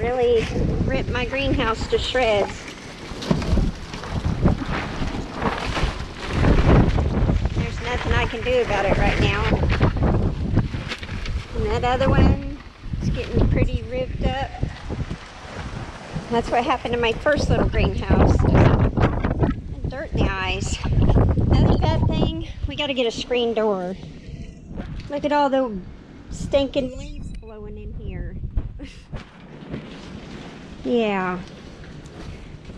really ripped my greenhouse to shreds. There's nothing I can do about it right now. And that other one is getting pretty ripped up. That's what happened to my first little greenhouse. Dirt in the eyes. Another bad thing, we got to get a screen door. Look at all the stinking leaves blowing in here. Yeah.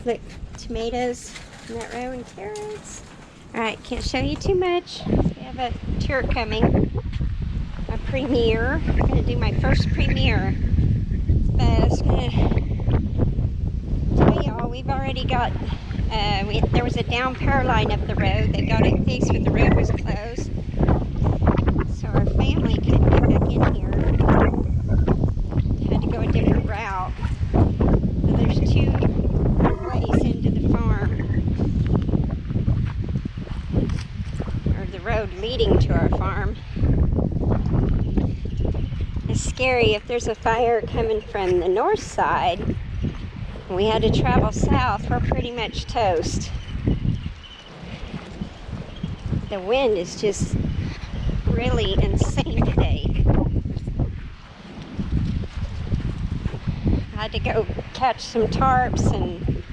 Look, tomatoes in that row and carrots. Alright, can't show you too much. We have a tour coming. A premiere. I'm going to do my first premiere. But I was going to tell y'all, we've already got, there was a down power line up the road. They got it fixed, but the road was closed. So our family couldn't get back in here. Had to go a different route. So there's two ways into the farm. Or the road leading to our farm. It's scary if there's a fire coming from the north side. And we had to travel south, we're pretty much toast. The wind is just really insane today. I had to go catch some tarps, and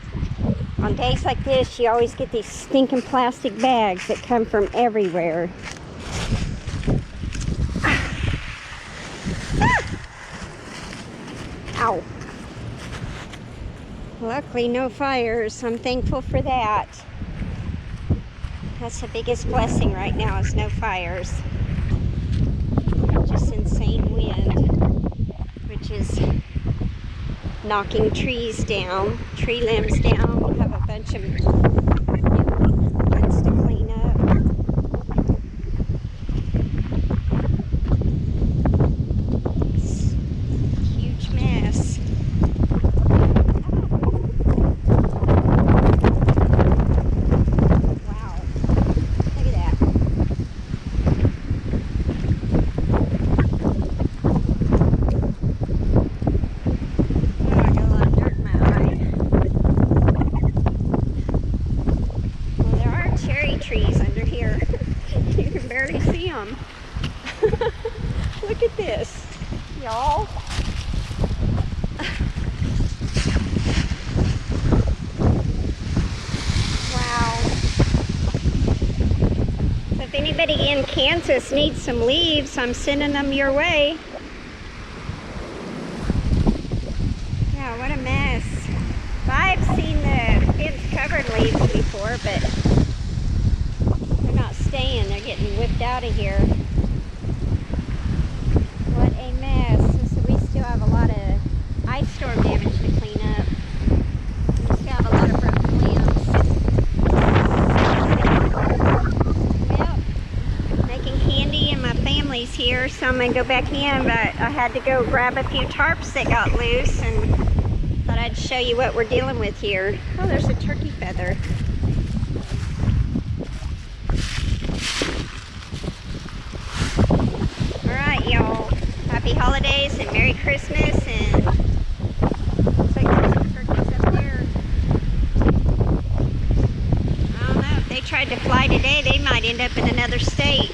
on days like this you always get these stinking plastic bags that come from everywhere. Ow. Luckily no fires. I'm thankful for that. That's the biggest blessing right now, is no fires. Just insane wind, which is knocking trees down, tree limbs down. We'll have a bunch of ones to clean up. It's a huge mess. Trees under here. You can barely see them. Look at this, y'all. Wow. So if anybody in Kansas needs some leaves, I'm sending them your way. Yeah, what a mess. I've seen the fence-covered leaves before, but staying, they're getting whipped out of here. What a mess. So we still have a lot of ice storm damage to clean up. We still have a lot of broken limbs. Well, making candy and my family's here, so I'm going to go back in, but I had to go grab a few tarps that got loose and thought I'd show you what we're dealing with here. Oh, there's a turkey feather. Y'all, happy holidays and Merry Christmas, and looks like there's some turkeys up there. I don't know, if they tried to fly today, they might end up in another state.